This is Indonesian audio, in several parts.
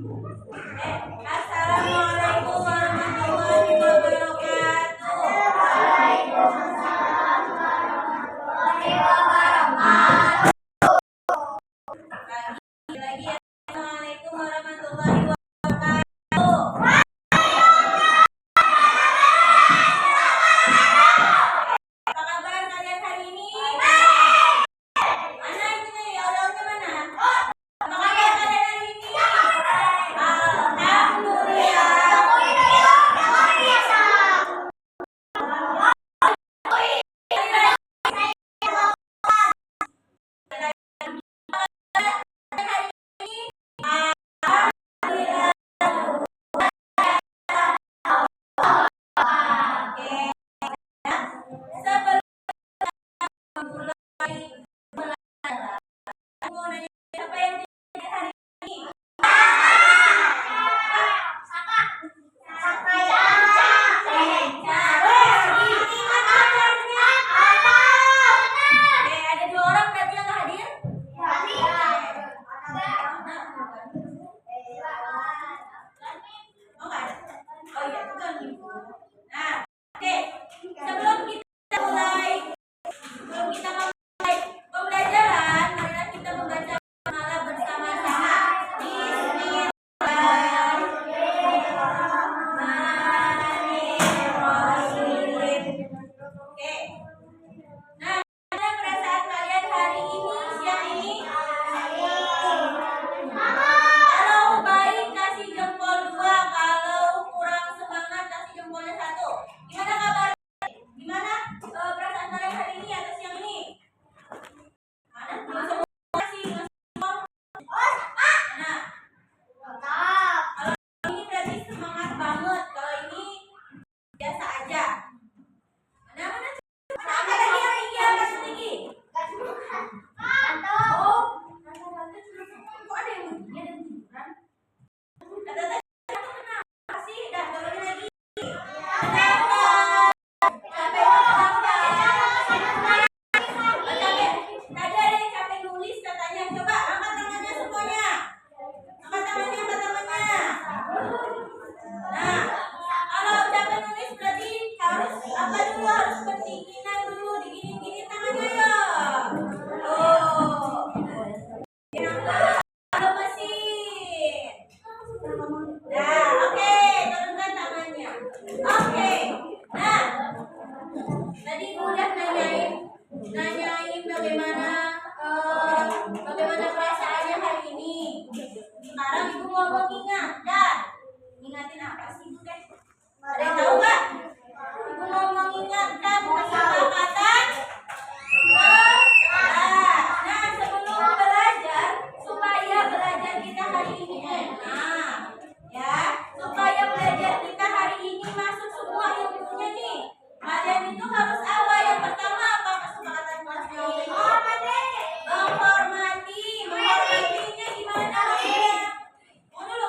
Assalamualaikum warahmatullahi wabarakatuh. Waalaikumsalam warahmatullahi wabarakatuh. Lagi assalamualaikum warahmatullahi wabarakatuh. Apa kabar kalian hari ini? Mana itu nih? Oleh-olehnya mana? Apa kabar kalian hari ini? Alhamdulillah. Siapa yang hari ini? Ada 2 orang berarti yang nggak hadir? Oh nggak ada. Oh iya itu kan ibu. Nah, oke. Sebelum kita mulai pembelajaran, marilah kita membaca basmalah bersama-sama. Bismillahirrahmanirrahim. Oke. Nah, ada perasaan kalian hari ini, siang ini? Kalau baik kasih jempol 2, kalau kurang semangat kasih jempolnya 1. Gimana kabar? Gimana perasaan kalian hari ini atau siang ini? Mana? Belum semua kasih jempol. Nah, kalau ini berarti semangat banget. Kalau ini biasa aja. Mana? Mana lagi yang tinggi? Apa yang tinggi? Oh, kok ada yang tinggi? Ada yang tinggi kan? Kenapa sih? Dah, turunin lagi. Kenapa? Capek kenapa? Tadi ada yang capek nulis katanya. Coba angkat tangannya semuanya. Angkat tangannya. Nah, kalau capek nulis berarti harus apa dulu? Harus pendinginan dulu, diginin tangannya ya. Oh. Halo mesin. Nah, oke, turunkan tangannya. Oke. Nah, tadi ibu udah nanyain bagaimana perasaannya hari ini. Sekarang ibu mau mengingatkan. Ingatin apa sih ibu deh? Ada yang tahu nggak? Ibu mau mengingatkan kesepakatan. Nah, sebelum belajar, supaya belajar kita hari ini enak, ya, supaya belajar kita hari ini masuk semua ilmunya nih. Kalian itu harus apa? Yang pertama apa kesepakatan kelasnya? Menghormati. Menghormatinya gimana? Mau dulu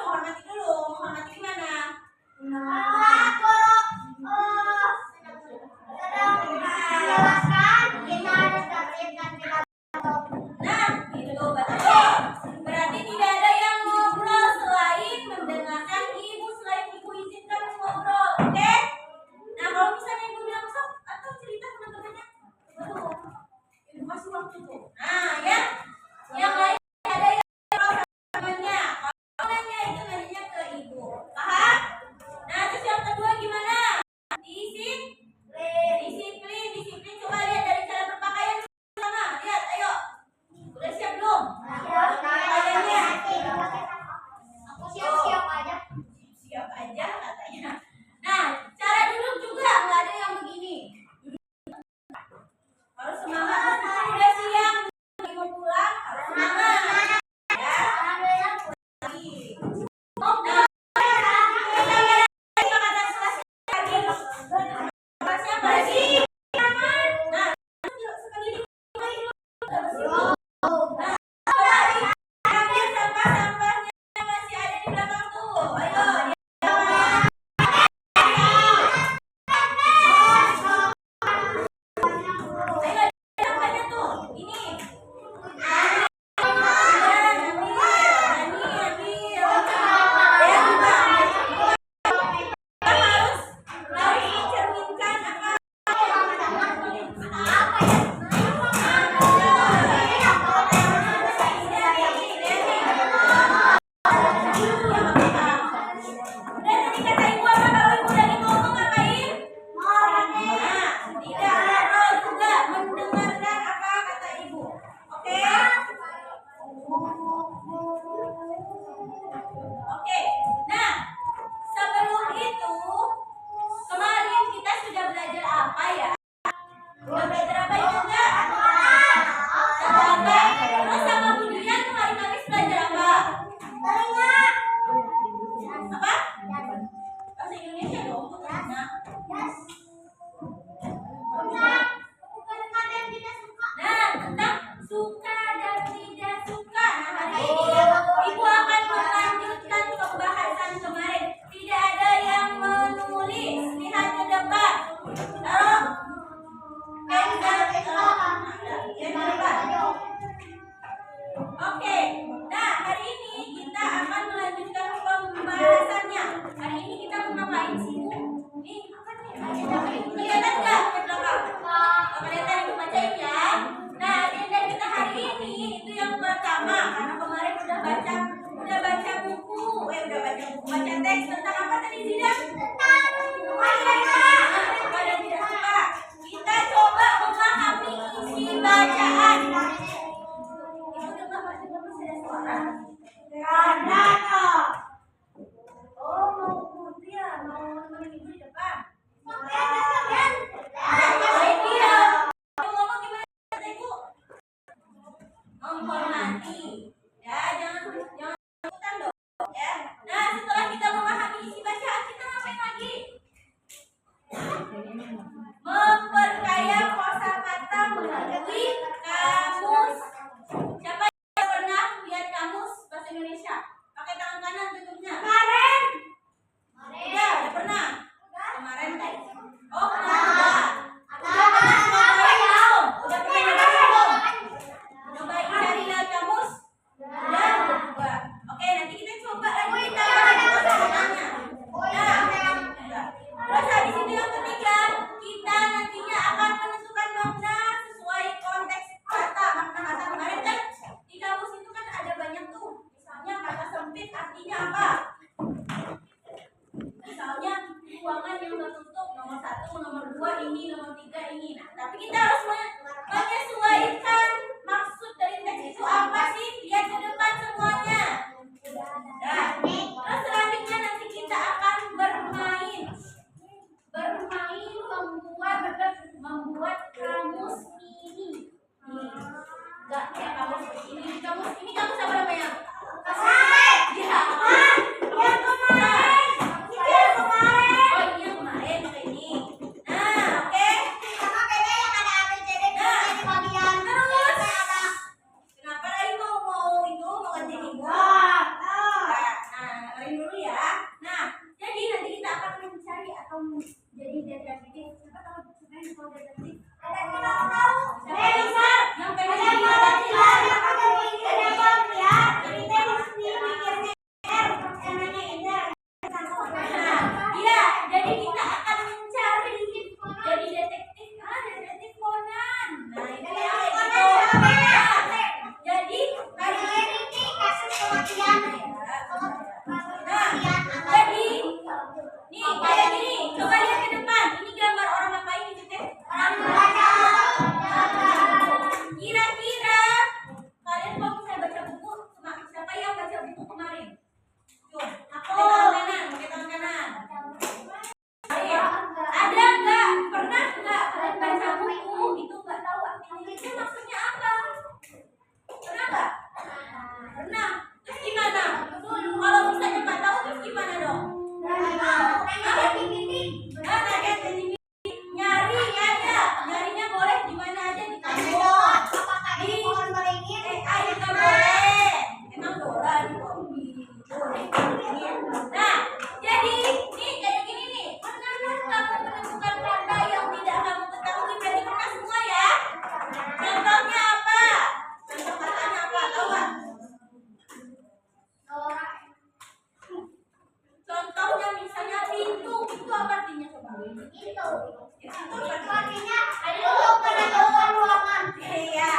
detektif artinya apa? Misalnya ruangan yang tertutup nomor 1, nomor 2 ini, nomor 3 ini. Nah, tapi kita harus menyesuaikan maksud dari teks itu apa sih? Lihat ke depan semuanya. Nah, terus selanjutnya nanti kita akan bermain membuat kamus mini. Enggak ya, kamus ini kamus apa namanya? Ya, yang kemarin. Oh iya kemarin kayak ini. Nah, oke. Sama beda yang ada ABCD di bagian. Terus kenapa lagi mau ganti ibu? Nah, dulu ya. Nah, jadi nanti kita akan mencari atau jadi detektif. Siapa tahu sebenarnya kalau detektif? Ada yang tahu? Yang pengen jadi kita akan mencari jadi detektif detektif Conan. Nah ini jadi kali ini kasus kematian. Nah jadi nih kayak gini, coba lihat ke depan. Ini gambar orang ngapain itu teh? Orang baca. Kira-kira kalian kalau misalnya baca buku, siapa yang baca buku kemarin? Tuh, aku pakai tangan kanan. Ada nggak? Pernah nggak kalian baca buku itu nggak tahu artinya itu maksudnya apa? Pernah nggak? Pernah. Terus gimana? Kalau misalnya nggak tahu terus gimana dong? Nyari ada. Nyarinya boleh di mana aja di kamus. Di AI juga boleh. Emang Dora di Nah, jadi nih kayak gini nih. Pernah kamu menemukan kata yang tidak kamu ketahui? Berarti pernah semua ya. Contohnya apa? Contoh katanya apa? Tahu nggak? Contohnya misalnya pintu. Itu apa artinya coba? Itu artinya penutupan ruangan. Iya,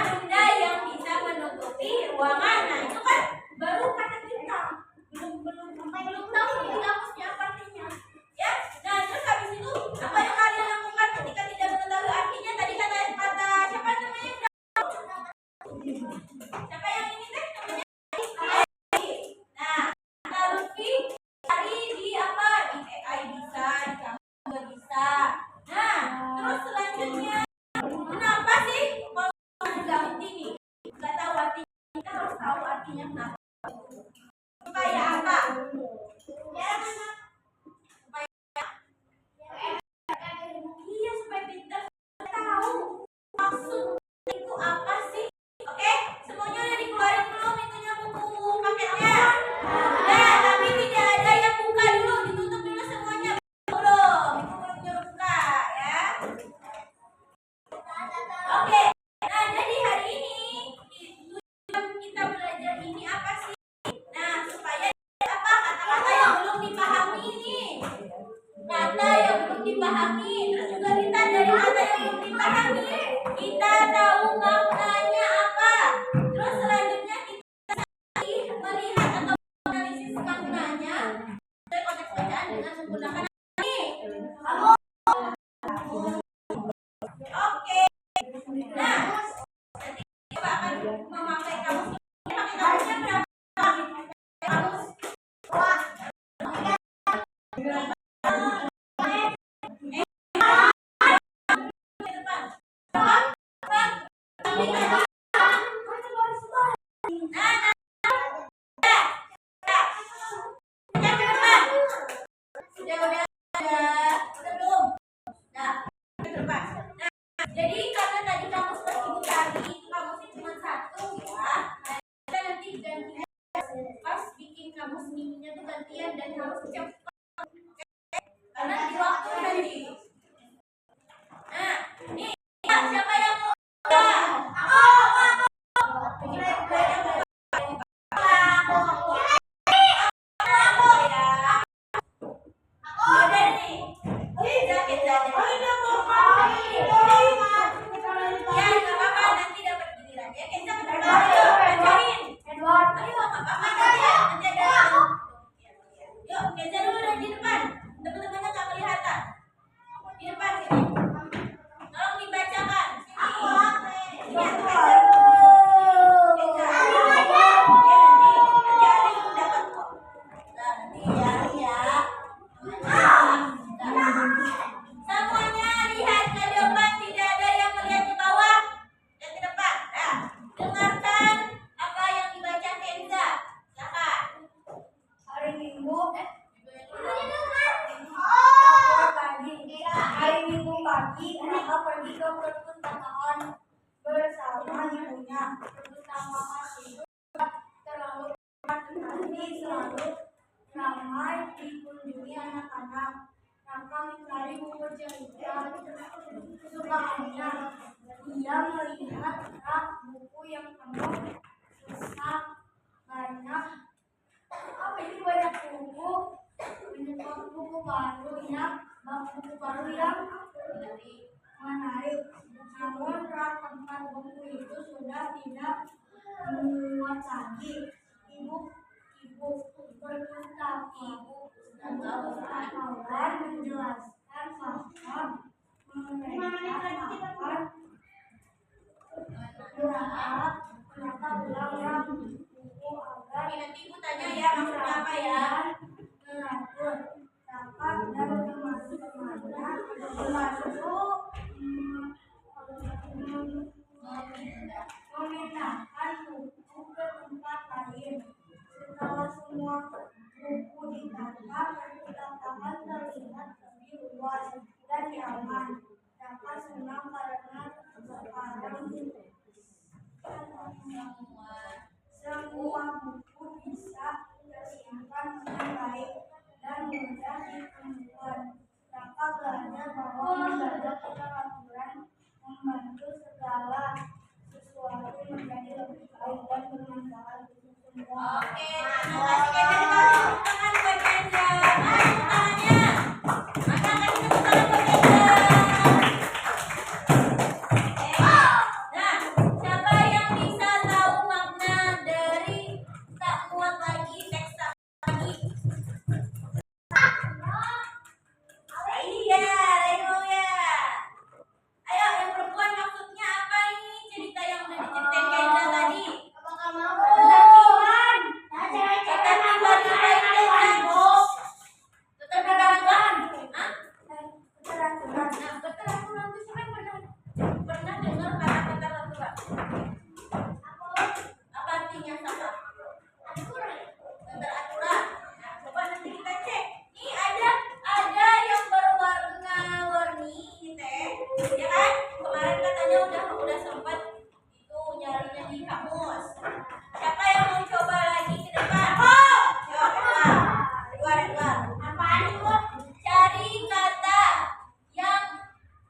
benda yang bisa menutupi ruangan. Nah, itu kan baru kata kita. Belum tahu di kamusnya apa artinya. Ya. Nah, terus habis itu apa yang kalian lakukan ketika tidak mengetahui artinya? Tadi kata siapa namanya? Siapa yang ini teh namanya? Nah, Lutfi cari di apa? Di AI bisa, di kamus juga bisa. Nah, terus selanjutnya kenapa sih kalau nggak penting nih? Nggak tahu artinya, kita harus tahu artinya kenapa. Supaya apa? Iya, supaya pintar tahu maksud itu apa sih. Oke, semuanya udah dikeluarin belum itunya buku paketnya? Udah, tapi tidak ada yang buka dulu, ditutup dulu semuanya. Belum, itu belum nyuruh buka ya. Oke, nah jadi hari ini tujuan kita belajar ini apa sih? Nah, supaya apa kata-kata yang belum dipahami ini, kata yang belum dipahami, terus juga kita dari kata yang belum dipahami kita tahu maknanya apa. Terus selanjutnya kita melihat atau analisis maknanya dari konteks bacaan dengan menggunakan ini. Oke. Nah, nanti kita akan memakai kamus ini. Pakai kamusnya berapa? Kamus jadi karena tadi kamus pas ibu cari itu kamusnya cuma satu ya. Kita nanti gantian pas bikin kamus mininya tuh gantian dan harus cepat. Karena di waktu nanti. Nah, nih siapa yang mau? Ayo, ini selalu ramai dikunjungi anak-anak. Raka mencari buku cerita kesukaannya. Ia melihat rak buku yang penuh rusak, banyak buku, banyak buku baru yang menarik. Namun rak tempat buku itu sudah tidak muat lagi. Ibu perpustakaan menjelaskan bahwa mereka akan menata ulang rak buku agar Nanti ibu tanya ya maksudnya apa ya. teratur, rapat dan teman-temannya termasuk memindahkan buku ke tempat lain. Setelah semua buku ditata, perpustakaan terlihat lebih luas dan nyaman. Dapat senang karena sekarang semua buku bisa tersimpan dengan baik dan mudah ditemukan. Dapat belajar bahwa menjaga keteraturan membantu segala sesuatu menjadi lebih baik dan bermanfaat untuk semua. Oke, terima kasih Kendra. Tangan buat Kendra. Tepuk tangannya. Mana kasih tepuk tangan buat Kendra. Nah, siapa yang bisa tahu makna dari tak muat lagi teks tak lagi? Iya, Leno ya. Ayo, yang perempuan maksudnya apa ini cerita yang udah diceritain Kendra tadi? Apakah mau Ketertiban. Ketertiban apa itu? Ketertiban. Hah? keteraturan? Nah, keteraturan itu siapa yang pernah dengar kata keteraturan? Apa artinya sama? Keteraturan. Nah, coba nanti kita cek. Nih ada yang berwarna-warni ini teh, ya kan? Kemarin katanya udah sempat itu nyarinya di kamus. Siapa yang mau coba lagi ke depan? Coba keluar. Apaan itu? Cari kata yang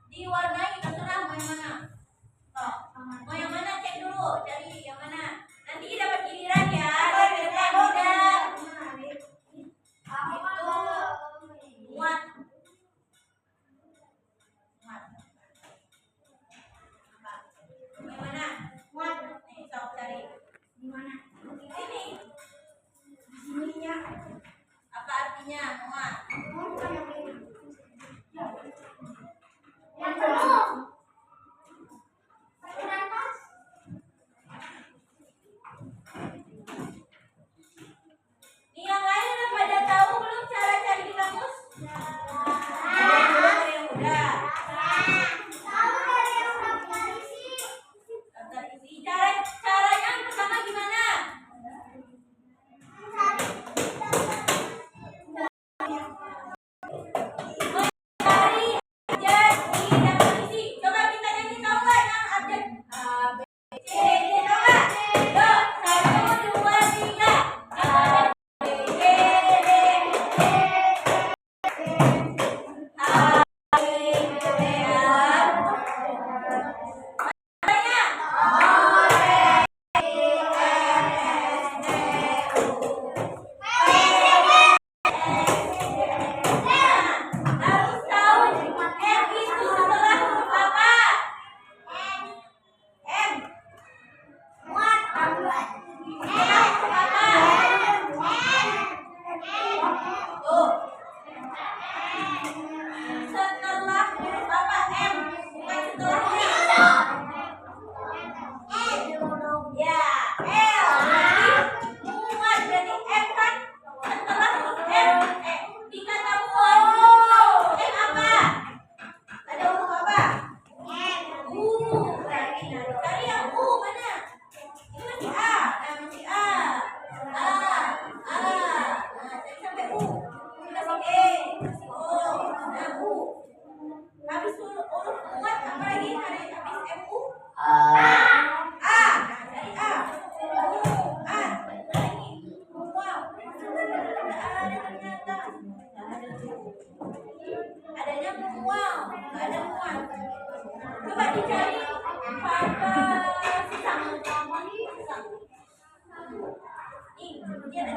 diwarnai, terserah mau yang mana. Oh, mau yang mana cek dulu, cari yang mana. Nanti dapat giliran ya. Dari depan tidak. Itu muat. Apa? Yang mana? Muat. Nih, sok cari. Di mana? Di sini. Di sininya. Apa artinya muat? Yang penuh. Nih yang lain udah pada tahu belum cara cari di kamus? Udah. Daftar isi. Caranya pertama gimana?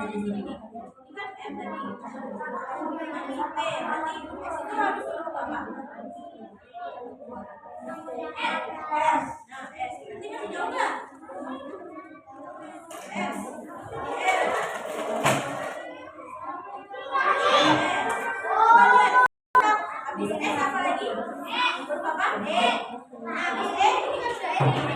ada di sini nih. Ini kan M tadi. Ini P. Berarti S itu harus huruf apa? S. Nah, S. Berarti masih jauh nggak? S. R. Habis S apa lagi? Huruf apa? E. Nah, habis E ini kan sudah E.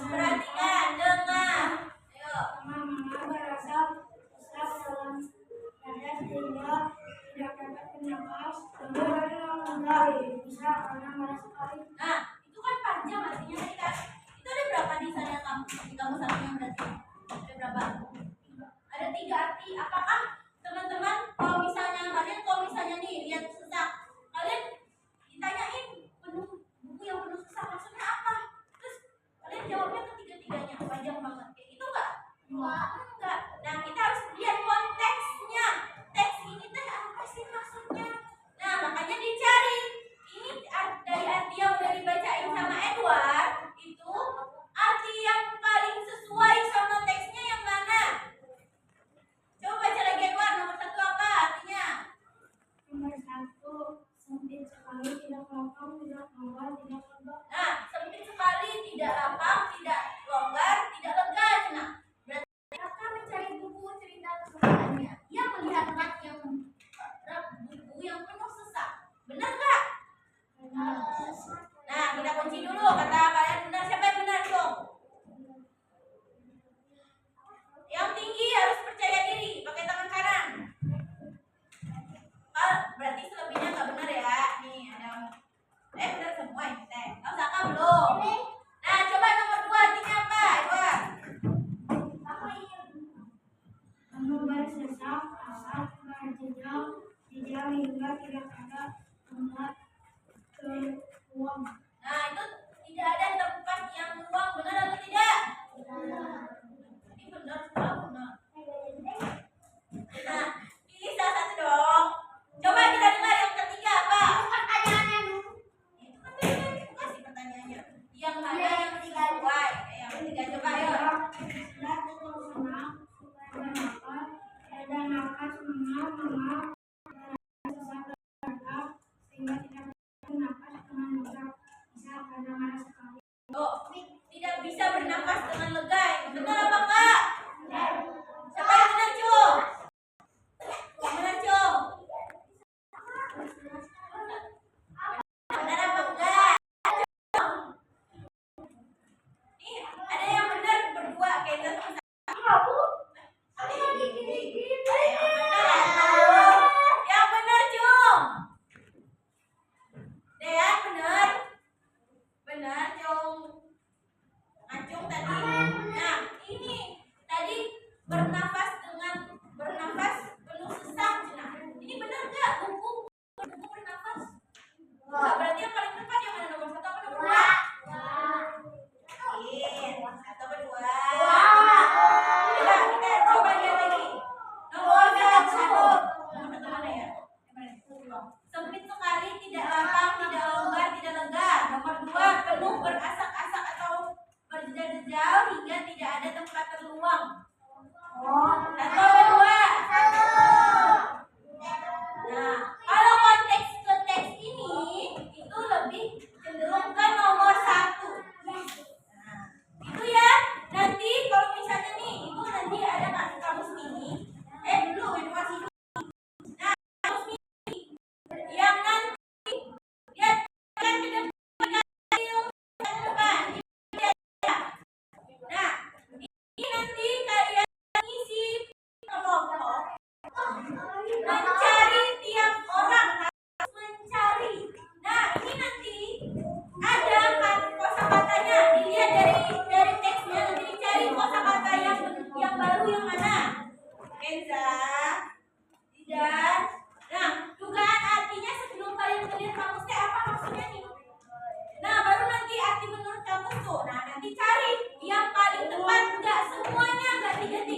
Perhatikan, dengar. Ayo. Berasap sesak dalam dada sehingga tidak dapat bernafas. Bisa karena marah sekali. Nah, itu kan panjang artinya tadi kan. Itu ada berapa di sana kamu? Di kamu satunya berarti ada berapa? Ada 3 arti. Apakah teman-teman kalau misalnya nih lihat sesak, kalian ditanyain buku yang penuh sesak maksudnya apa? Terus kalian jawabnya ketiga-tiganya panjang banget. Kayak gitu enggak? Enggak. Nah, kita harus lihat konteksnya. Teks ini teh apa sih maksudnya? Nah, makanya dicari. Ini dari arti yang udah dibacain sama Edward, itu arti yang paling sesuai sama teksnya yang mana? Coba baca lagi Edward, nomor 1 apa artinya? Nomor 1, sempit sekali, tidak lapang, tidak longgar, tidak lega. Nah, sempit sekali, tidak lapang, tidak longgar, tidak lega. Nah, berarti kakak mencari buku cerita kesukaannya. Ia melihat buku yang penuh sesak. Benar nggak? Nah, kita kunci dulu. Kata kalian benar. Siapa yang benar dong? Yang tinggi harus percaya diri. Pakai tangan kanan. Berarti selebihnya nggak benar ya. Nih ada. Benar semua ini teh. Kau saka belum? Nah, coba nomor 2 artinya apa? Edward. Menumbar sesak, asap, berjejal, jejal hingga tidak ada tempat terbuang. Nah, itu tidak ada tempat yang luang. Benar atau tidak? Ini benar, salah benar. Nah, pilih salah satu dong. Coba kita dengar yang ketiga apa? Pertanyaannya dulu. Itu kan tadi kan kita kasih pertanyaannya. Yang mana yang sesuai? Yang ketiga coba ayo. Sudah cukup senang, ada nafas mengal, sesak bergerak, sehingga tidak bernafas dengan lega. Bisa karena marah sekali. Oh, tidak bisa bernafas dengan lega. Benar apa enggak? Siapa yang benar, Cung? Yang benar, Cung? Benar apa enggak?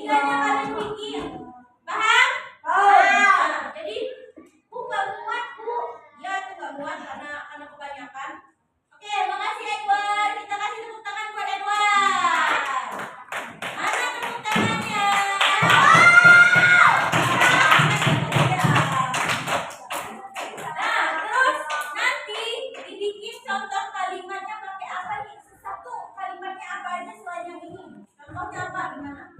tiganya kalian bikin. Paham? Nah, jadi Bu nggak muat Bu. Ya itu nggak muat karena kebanyakan. Oke, makasih Edward. Kita kasih tepuk tangan buat Edward. Mana tepuk tangannya? Nah, terus nanti dibikin contoh kalimatnya pakai apa nih? Satu kalimatnya apa aja selain yang ini? Contohnya apa? Gimana?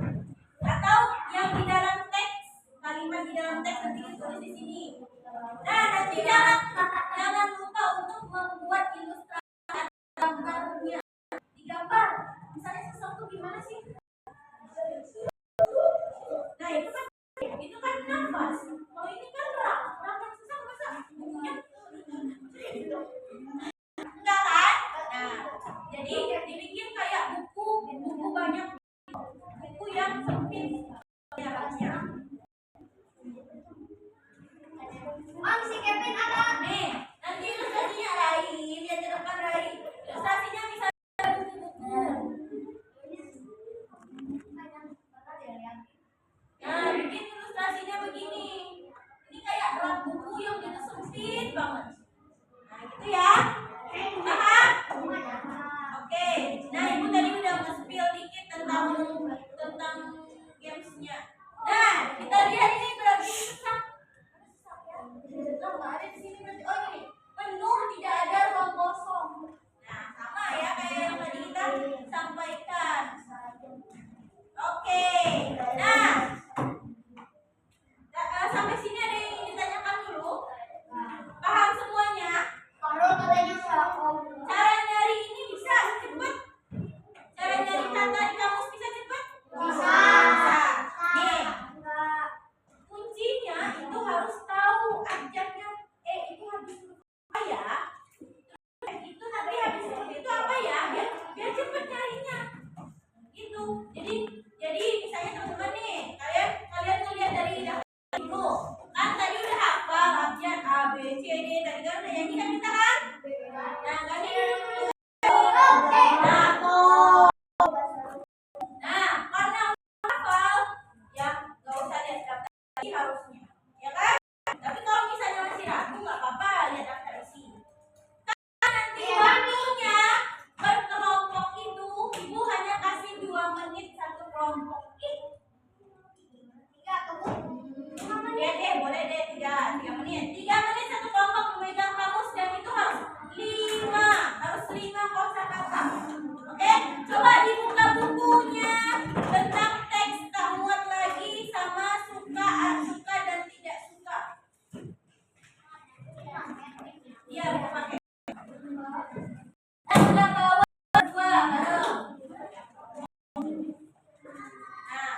Atau yang di dalam teks, kalimat di dalam teks nanti ditulis di sini. Nah, nanti jangan lupa untuk membuat ilustrasi gambarnya. Digambar. Misalnya sesuatu gimana sih? Nah, itu kan nafas. Kalau ini kan rak yang susah masa bukunya enggak kan? Nah, jadi dibikin kayak buku banyak, buku yang sempit jaraknya. Si Kevin ada. Nih, nanti ilustrasinya Rai, lihat ke depan Rai. Ilustrasinya bisa buku-buku. Nah, bikin ilustrasinya begini. Ini kayak rak buku yang itu sempit banget. Nah, gitu ya. Paham? Oke. Nah, Ibu tadi udah nge-spill dikit tentang gamesnya. Nah, kita lihat ini berarti susah. Nggak ada di sini berarti. Oh ini penuh, tidak ada ruang kosong. Nah, sama ya kayak yang tadi kita sampaikan. Oke. Nah, sampai sini ada yang ingin ditanyakan dulu? Paham semuanya? Cara nyari ini bisa cepet? Cara nyari kata di kamus bisa cepet? Bisa. Nih, kuncinya itu harus tahu abjadnya. Itu habis apa ya? Itu nanti habis itu apa ya? Biar cepet nyarinya. Gitu. Jadi misalnya teman-teman nih, kalian ngeliat dari dulu. Kan tadi udah hafal abjad A B C D, tadi kan udah nyanyi kan kita kan? Nah, tadi Nah, karena hafal ya nggak usah lihat daftar isi harusnya, ya kan? Tapi kalau misalnya masih ragu nggak apa-apa, lihat daftar isi. Nanti waktunya berkelompok itu Ibu hanya kasih 2 menit satu kelompok. 3 menit deh, boleh deh 3 menit. 3 menit satu kelompok memegang kamus dan itu harus 5 kosakata. Oke, coba dibuka bukunya tentang teks tak muat lagi sama suka dan tidak suka. Iya, bisa pakai. Udah bawa 2 bareng. Nah,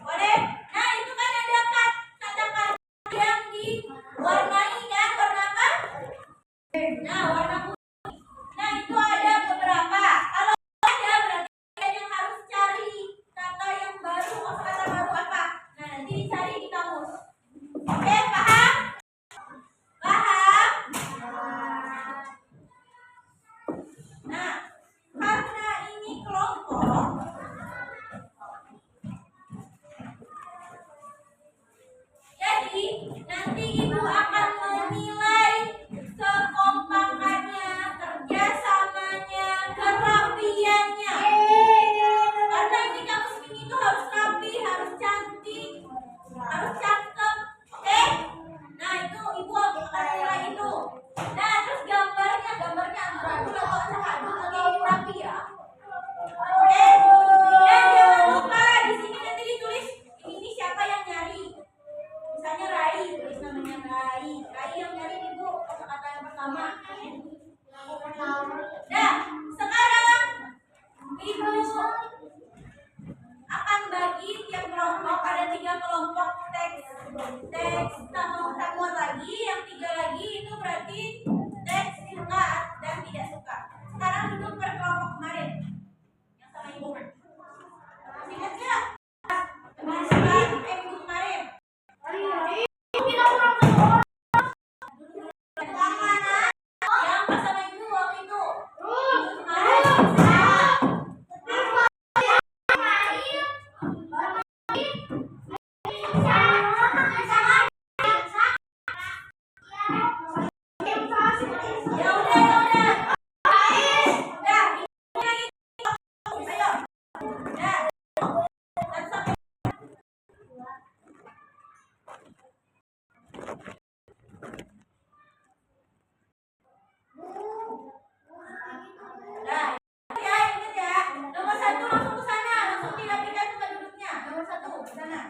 boleh. Nah, itu kan ada kata-kata yang diwarnai kan, warna apa? Nah, warna putih. Nah, itu ada beberapa. Kalau ada berarti yang harus cari kata yang baru, kata baru apa? Nah, nanti dicari di kamus. Oke, paham? Paham? Nah, karena ini kelompok, jadi nanti Ibu akan menilai kekompakannya, kerjasamanya, kerapiannya. Karena ini kamus ini tuh harus rapi, harus cantik, harus cakep, oke? Nah itu Ibu akan nilai itu. Nah terus gambarnya amburadul atau acak-adul atau rapi ya. Oke? Dan jangan lupa di sini nanti ditulis ini siapa yang nyari. Misalnya Rai, tulis namanya Rai yang nyari Ibu kata-kata yang pertama. Nah, sekarang Ibu akan bagi tiap kelompok, ada 3 kelompok teks tak muat lagi, yang 3 lagi itu berarti teks suka dan tidak suka. Sekarang duduk per kelompok kemarin yang sama Ibu. Ingat nggak? Minggu kemarin. Ya udah, ya udah. Udah, ini lagi. Ayo. Udah. Satu sampai. Udah. Ya, ingat ya. Nomor 1 langsung ke sana, langsung pindah-pindah tempat duduknya. Nomor 1 ke sana.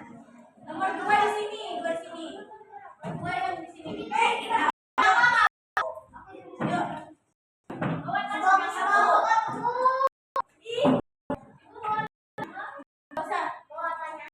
Nomor 2 di sini, 2 di sini. 2 yang di sini. Kita. Yuk. Bawa tas nomor 1. Ih. Enggak usah. Bawa tanya.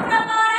Berapa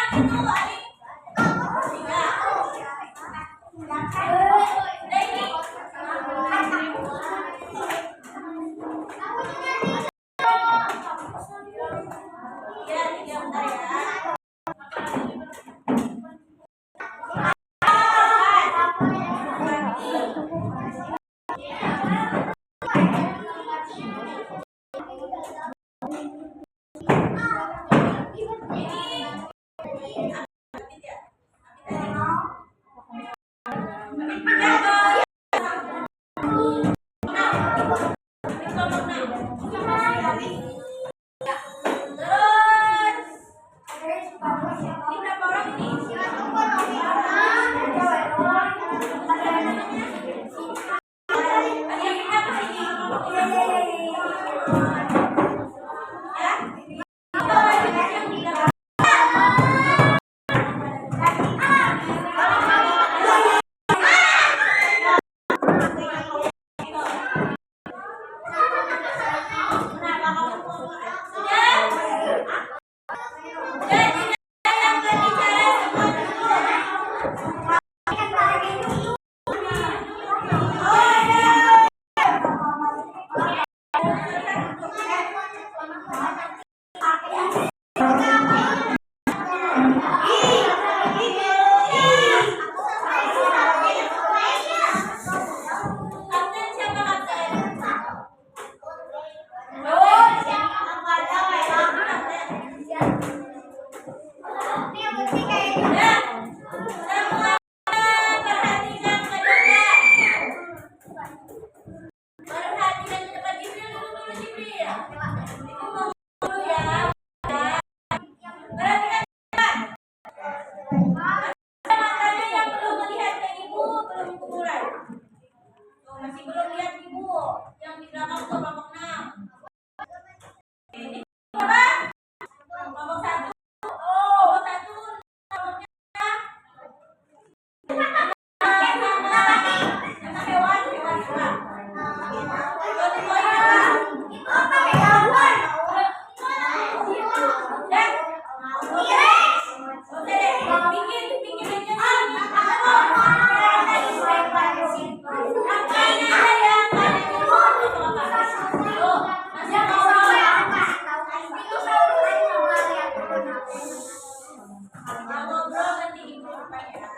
Mau ngobrol nanti di grup ya. Ya.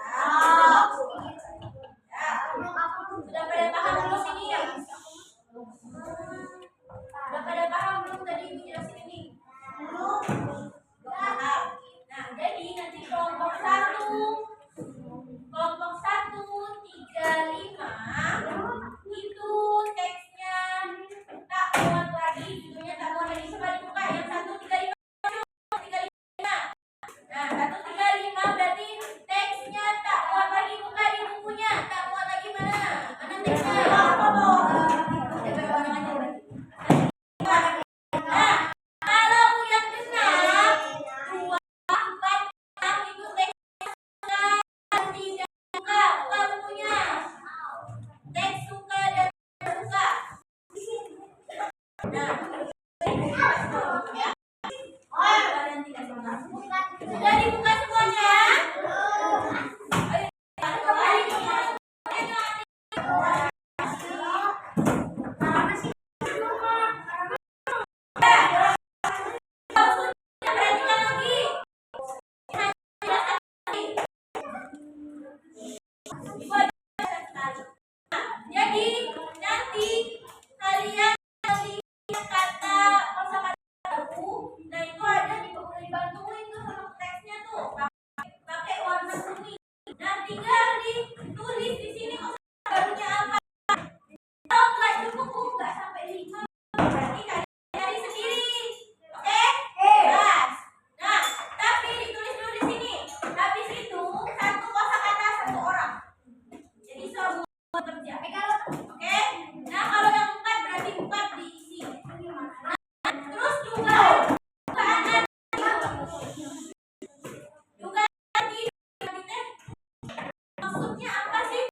Sudah pada paham belum ini ya? Sudah pada paham belum tadi Ibu jelasin ini? Belum. Paham. Nah, jadi nanti kelompok 1, 35 itu teksnya tak muat lagi, judulnya tak muat lagi. Coba dibuka yang 135. 135. Nah, 135 berarti teksnya tak muat lagi, buka di bukunya. Tak muat lagi mana? Mana teksnya? Nah, kalau yang genap 2, 4, 6 itu teksnya tidak suka, buka bukunya. Teks suka dan tidak suka. Nah, ya. Kalian tidak suka. Sudah dibuka semuanya? Ayo, perhatikan lagi. Jadi nanti kalian lihat kata kosakata baru. Nah itu ada dibantuin tuh sama teksnya tuh pakai warna kuning. Nah tinggal ditulis di sini kosakata barunya apa. Kalau nggak cukup nggak sampai 5 berarti kalian cari sendiri. Oke? Jelas. Nah tapi ditulis dulu di sini. Habis itu 1 kosakata 1 orang. Jadi semua kerja. Oke? Nah, kalau yang 4 berarti 4 diisi. Nah, terus juga maksudnya apa sih?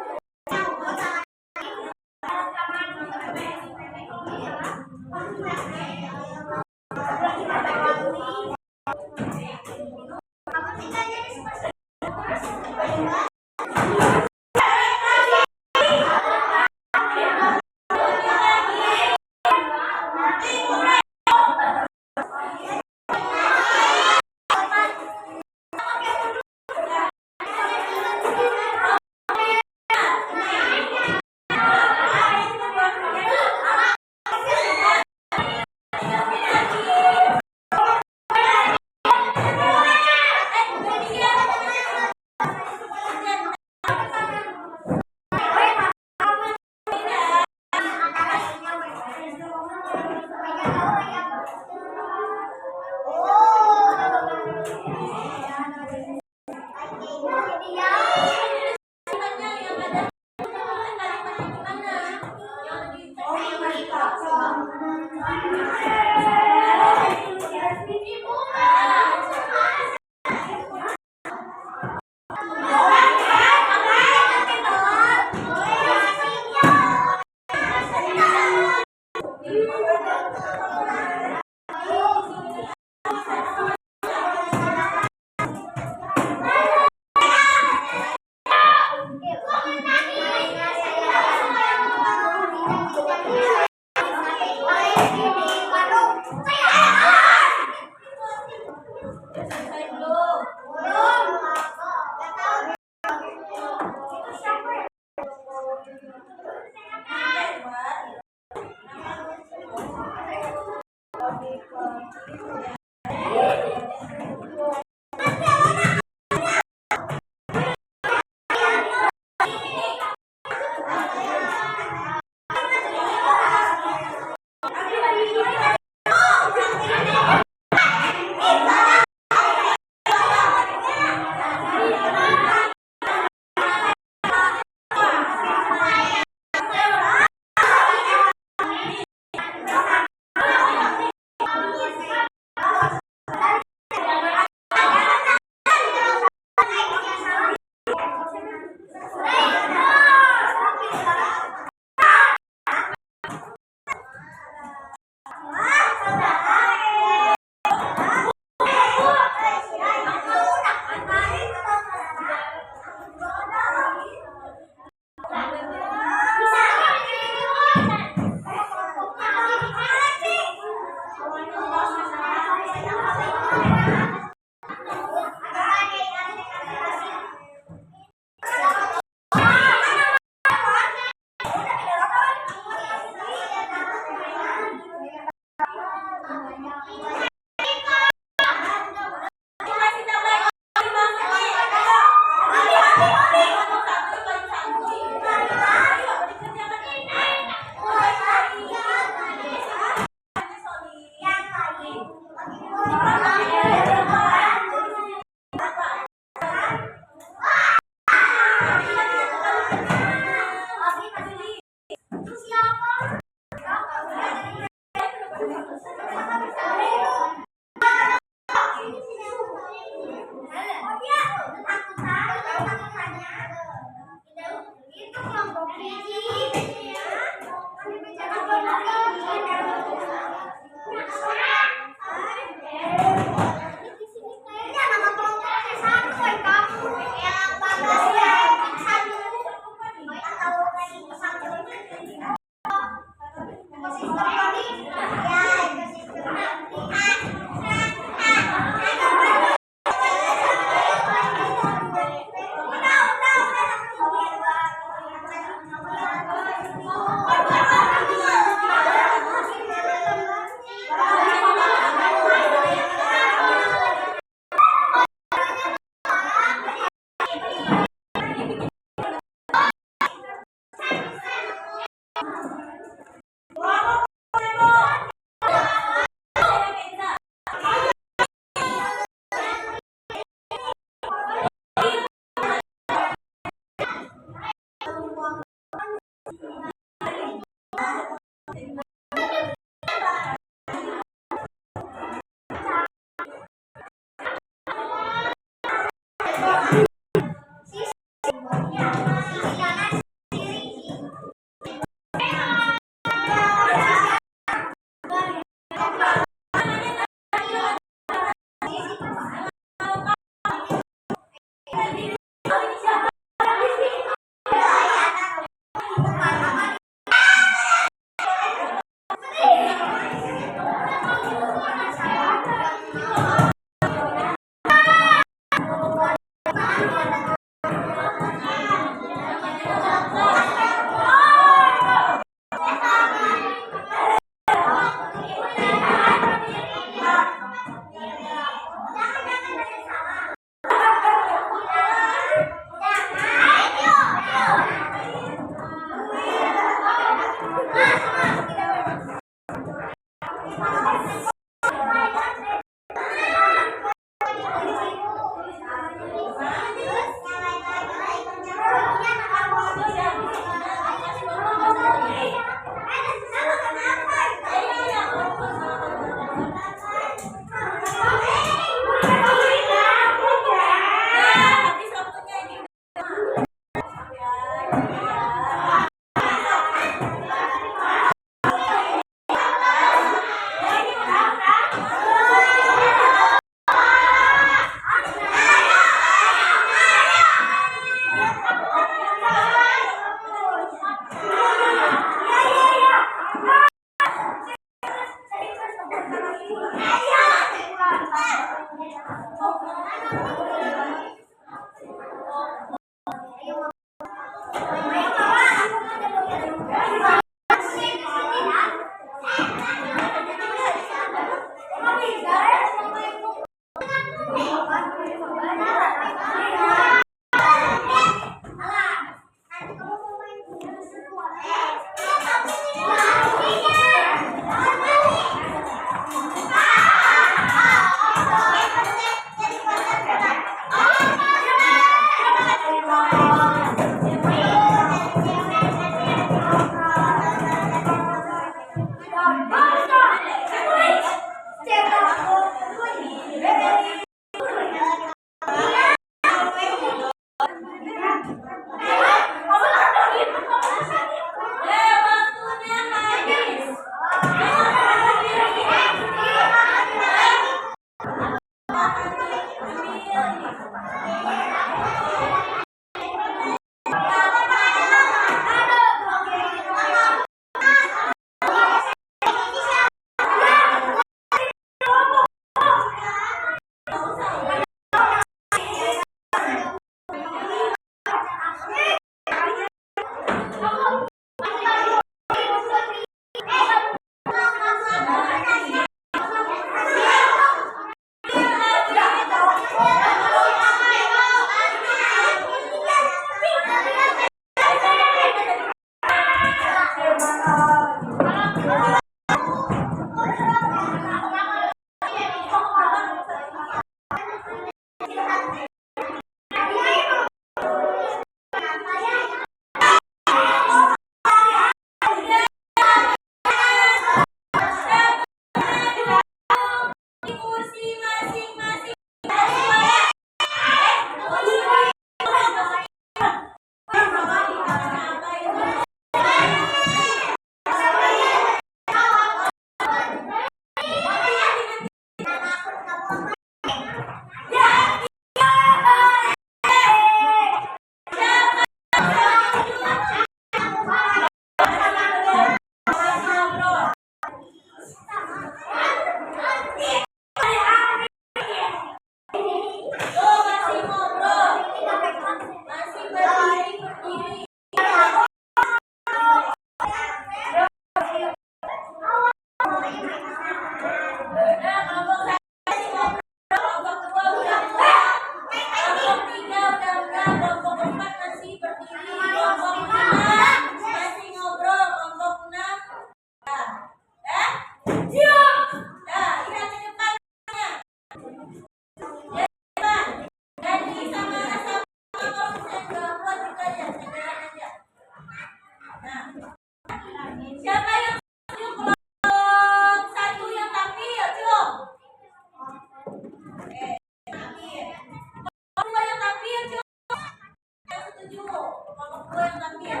yang tampil.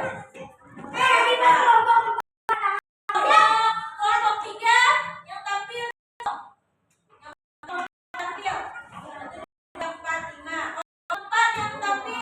Kelompok 3 yang tampil. Tampil. Yang 4, 5. Kelompok 4 yang tampil.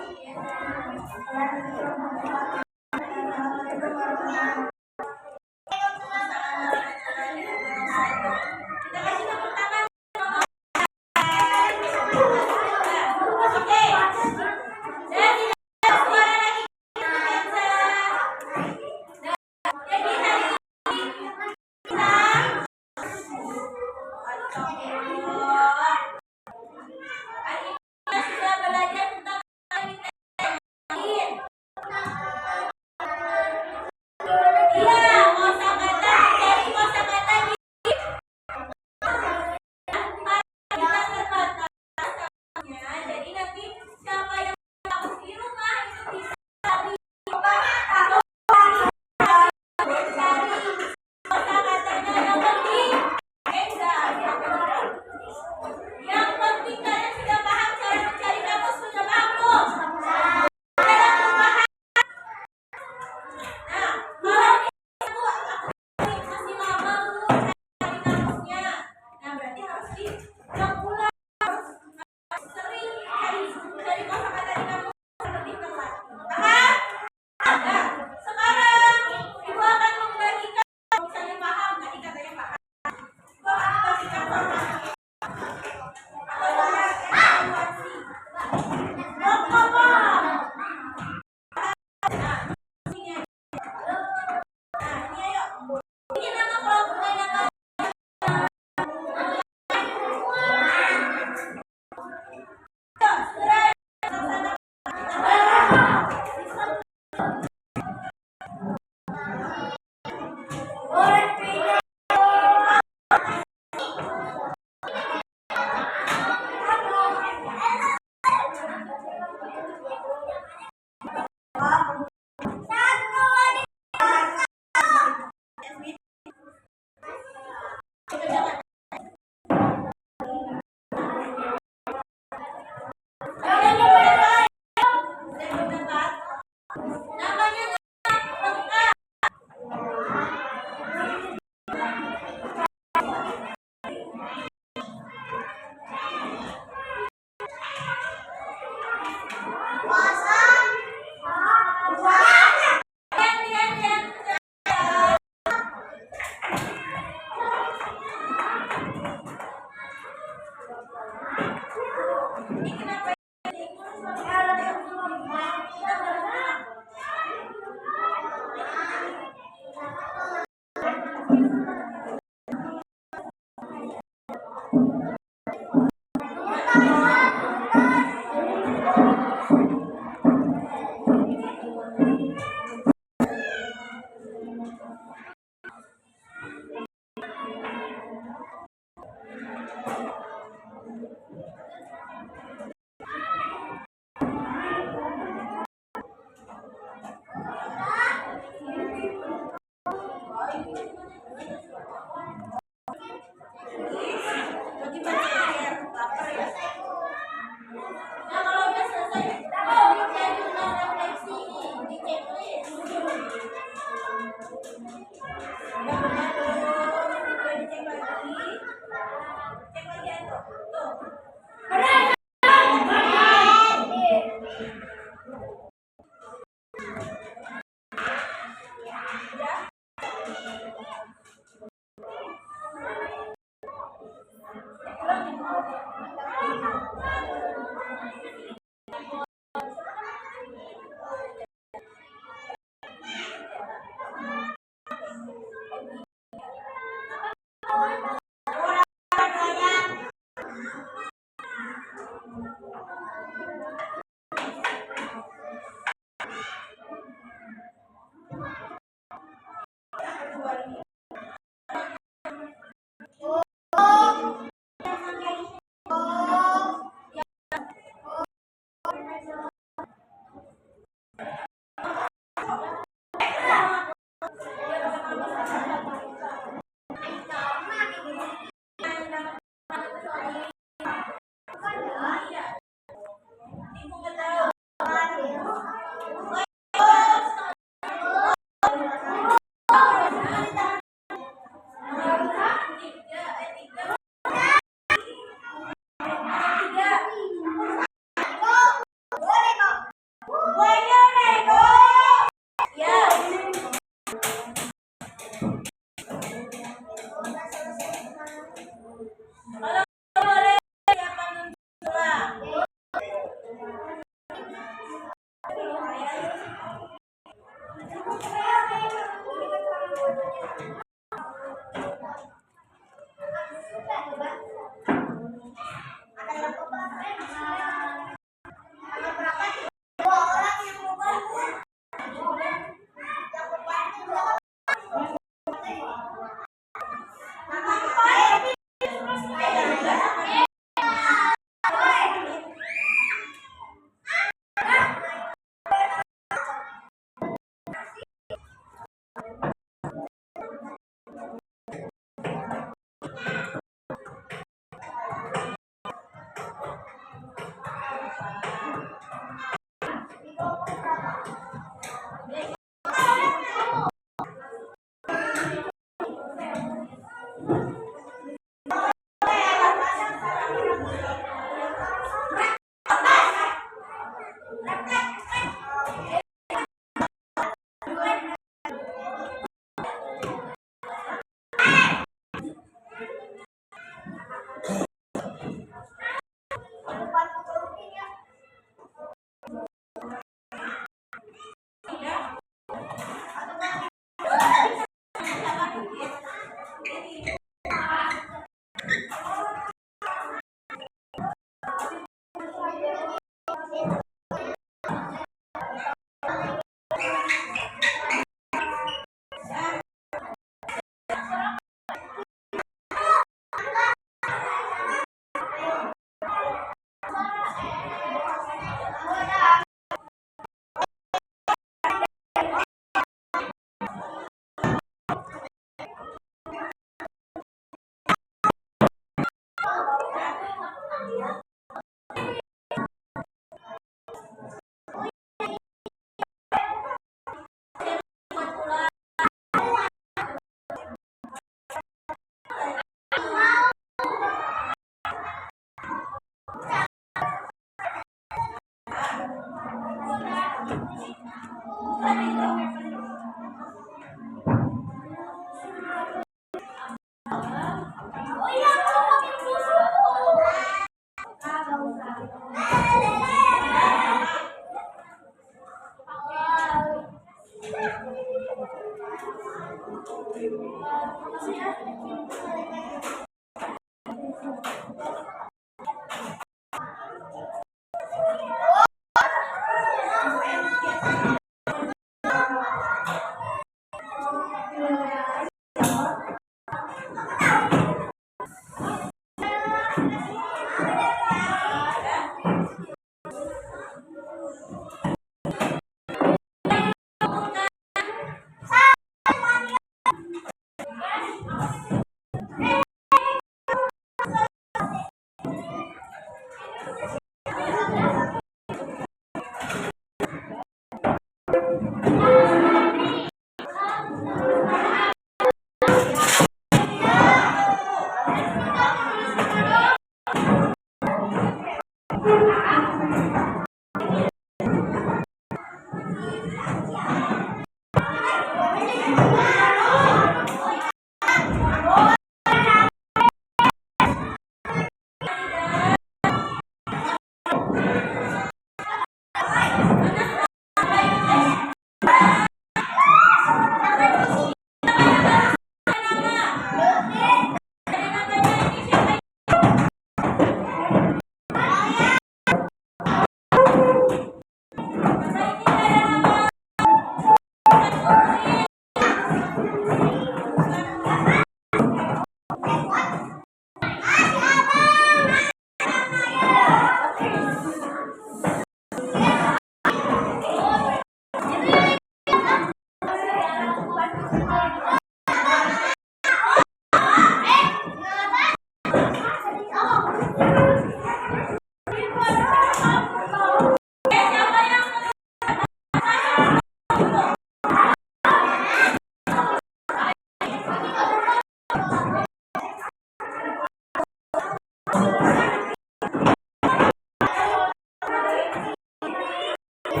Tadi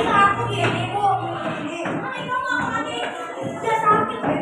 aku gini, Bu. Ini kamu lagi udah sakit ya?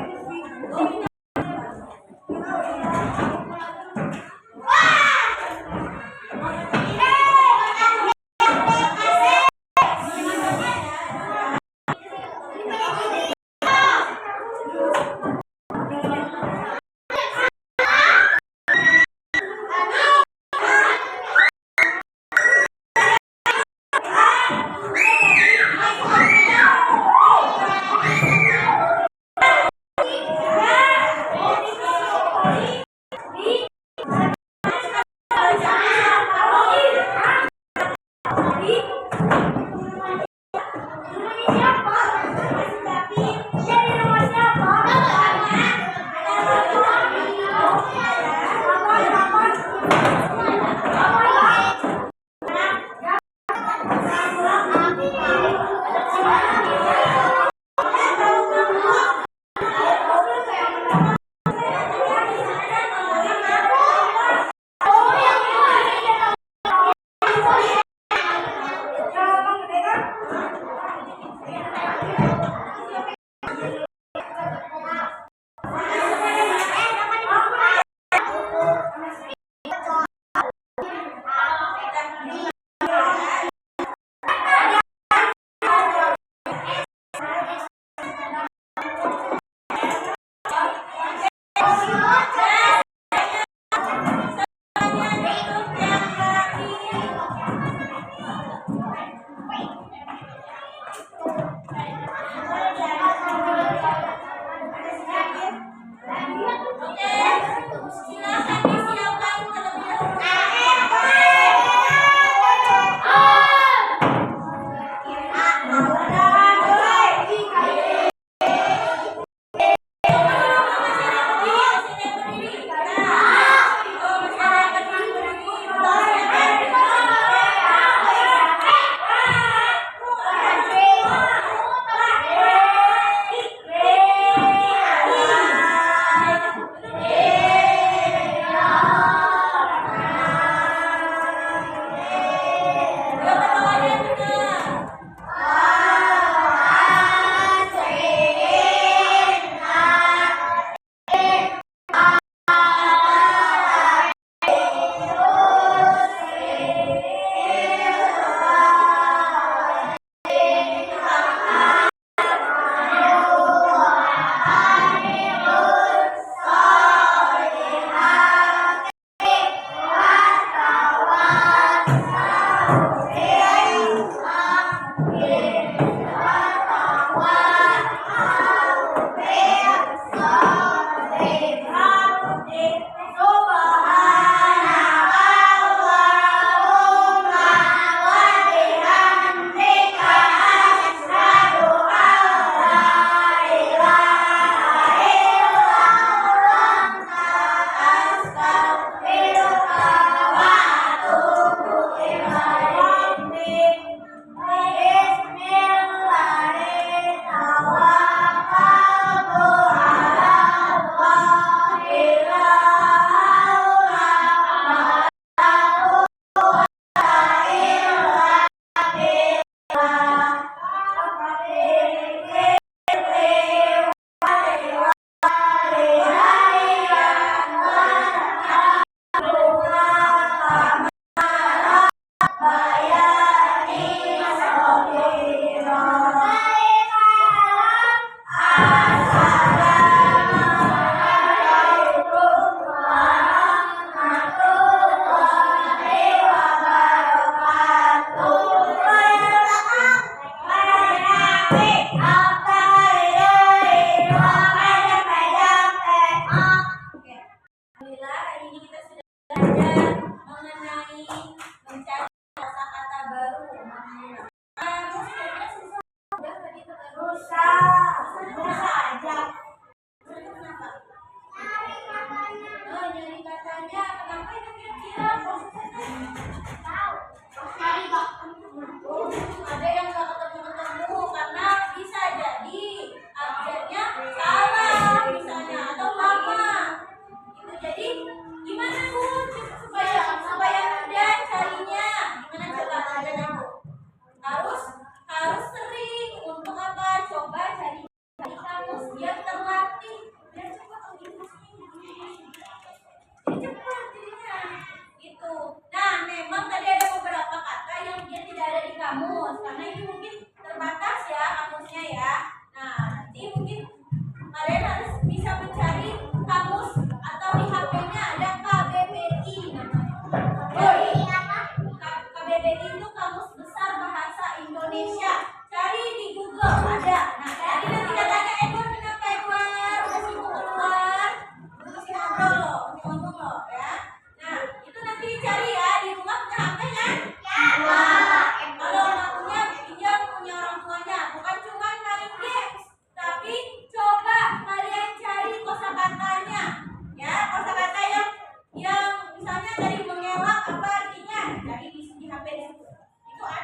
Kenapa itu kira-kira?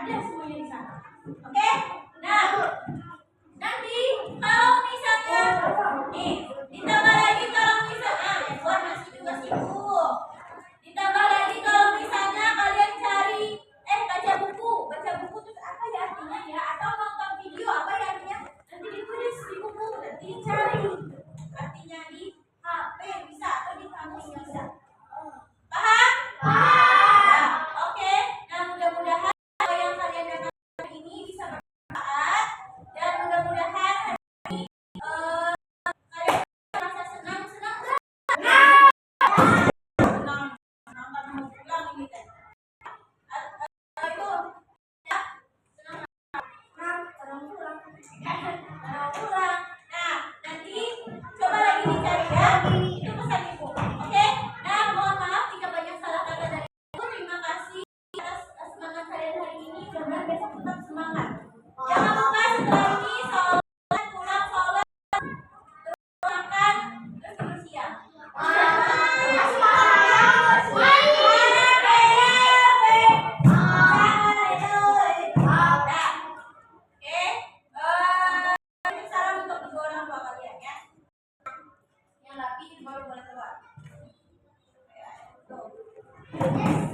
ada semuanya di sana. Oke? Nah, nanti kalau misalnya nih ditambah lagi kalau misalnya Edward masih juga sibuk. Ditambah lagi kalau misalnya kalian cari baca buku terus apa ya artinya ya atau nonton video apa ya artinya nanti ditulis di buku nanti dicari artinya di HP bisa atau di kamus bisa. Paham? Nah, oke. Nah, mudah-mudahan apa yang kalian dapat hari ini bisa bermanfaat dan mudah-mudahan hari ini kalian merasa senang nggak? Senang karena mau pulang ini teh. Itu ya senang kurang. Nah, nanti coba lagi dicari ya. Itu pesan ibu. Oke? Nah, mohon maaf jika banyak salah kata dari ibu. Terima kasih atas semangat kalian hari ini. Mudah-mudahan besok tetap semangat. Jangan lupa setelah ini sholat, pulang sholat, terus makan, terus bersiap. Salam untuk kedua orang tua kalian ya. Yang rapi baru boleh keluar. Ya, tuh.